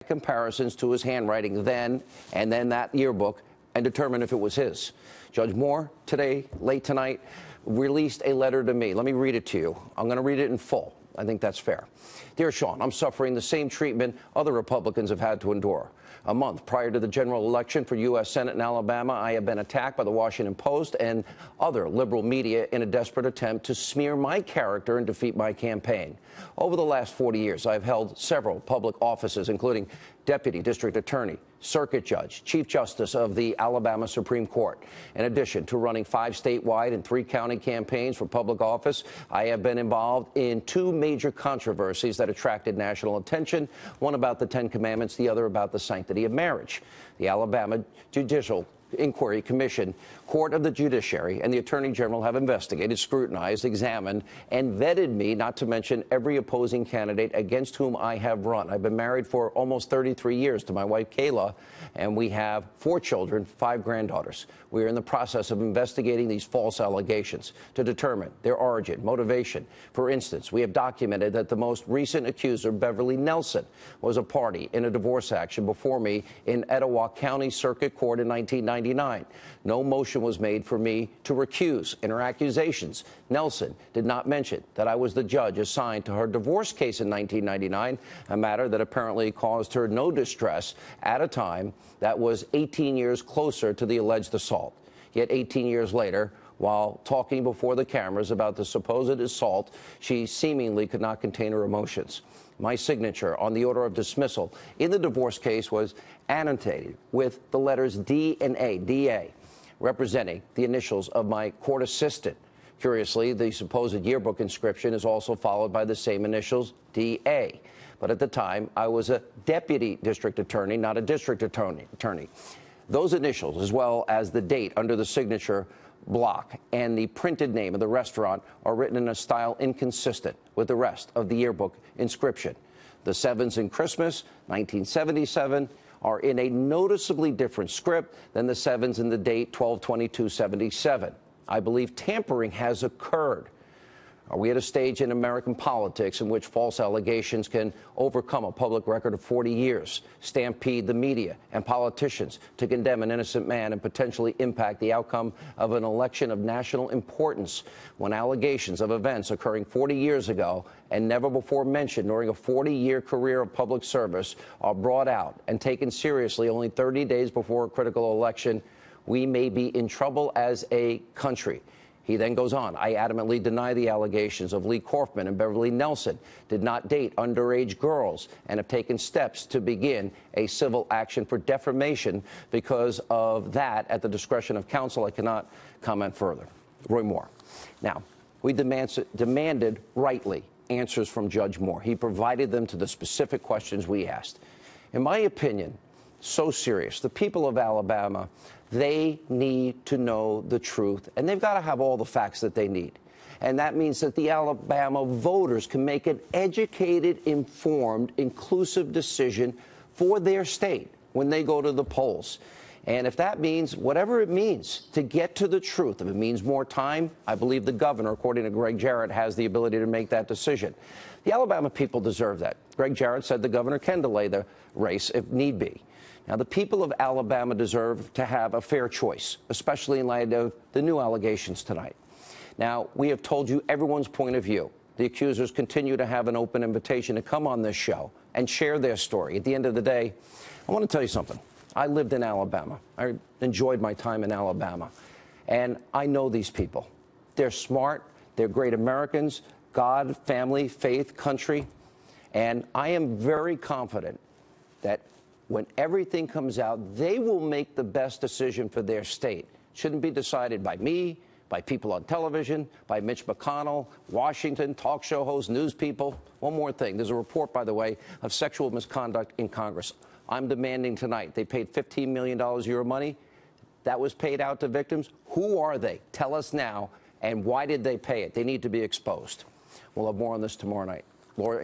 comparisons to his handwriting then and then that yearbook and determine if it was his. Judge Moore today, late tonight, released a letter to me. Let me read it to you. I'm going to read it in full. I think that's fair. Dear Sean, I'm suffering the same treatment other Republicans have had to endure. A month prior to the general election for U.S. Senate in Alabama, I have been attacked by the Washington Post and other liberal media in a desperate attempt to smear my character and defeat my campaign. Over the last 40 years, I've held several public offices, including Deputy District Attorney, Circuit Judge, Chief Justice of the Alabama Supreme Court. In addition to running 5 statewide and 3 county campaigns for public office, I have been involved in 2 major controversies that attracted national attention, one about the 10 Commandments, the other about the sanctity of marriage. The Alabama Judicial Inquiry Commission, Court of the Judiciary, and the Attorney General have investigated, scrutinized, examined, and vetted me, not to mention every opposing candidate against whom I have run. I've been married for almost 33 years to my wife, Kayla, and we have 4 children, 5 granddaughters. We are in the process of investigating these false allegations to determine their origin, motivation. For instance, we have documented that the most recent accuser, Beverly Nelson, was a party in a divorce action before me in Etowah County Circuit Court in 1999. No motion was made for me to recuse. In her accusations, Nelson did not mention that I was the judge assigned to her divorce case in 1999, a matter that apparently caused her no distress at a time that was 18 years closer to the alleged assault. Yet 18 years later, while talking before the cameras about the supposed assault, she seemingly could not contain her emotions. My signature on the order of dismissal in the divorce case was annotated with the letters D and A, DA, representing the initials of my court assistant. Curiously, the supposed yearbook inscription is also followed by the same initials, DA. But at the time, I was a deputy district attorney, not a district attorney. Those initials, as well as the date under the signature block and the printed name of the restaurant, are written in a style inconsistent with the rest of the yearbook inscription. The 7s in Christmas, 1977, are in a noticeably different script than the 7s in the date 12/22/77. I believe tampering has occurred. Are we at a stage in American politics in which false allegations can overcome a public record of 40 years, stampede the media and politicians to condemn an innocent man and potentially impact the outcome of an election of national importance when allegations of events occurring 40 years ago and never before mentioned during a 40-year career of public service are brought out and taken seriously only 30 days before a critical election? We may be in trouble as a country. He then goes on, I adamantly deny the allegations of Lee Corfman and Beverly Nelson did not date underage girls and have taken steps to begin a civil action for defamation because of that. At the discretion of counsel, I cannot comment further. Roy Moore. Now, we demanded rightly answers from Judge Moore. He provided them to the specific questions we asked. In my opinion, so serious. The people of Alabama, they need to know the truth, and they've got to have all the facts that they need. And that means that the Alabama voters can make an educated, informed, inclusive decision for their state when they go to the polls. And if that means, whatever it means, to get to the truth, if it means more time, I believe the governor, according to Greg Jarrett, has the ability to make that decision. The Alabama people deserve that. Greg Jarrett said the governor can delay the race if need be. Now, the people of Alabama deserve to have a fair choice, especially in light of the new allegations tonight. Now, we have told you everyone's point of view. The accusers continue to have an open invitation to come on this show and share their story. At the end of the day, I want to tell you something. I lived in Alabama. I enjoyed my time in Alabama. And I know these people. They're smart. They're great Americans. God, family, faith, country. And I am very confident that when everything comes out, they will make the best decision for their state. Shouldn't be decided by me, by people on television, by Mitch McConnell, Washington, talk show hosts, news people. One more thing. There's a report, by the way, of sexual misconduct in Congress. I'm demanding tonight. They paid $15 million of your money. That was paid out to victims. Who are they? Tell us now. And why did they pay it? They need to be exposed. We'll have more on this tomorrow night. Laura.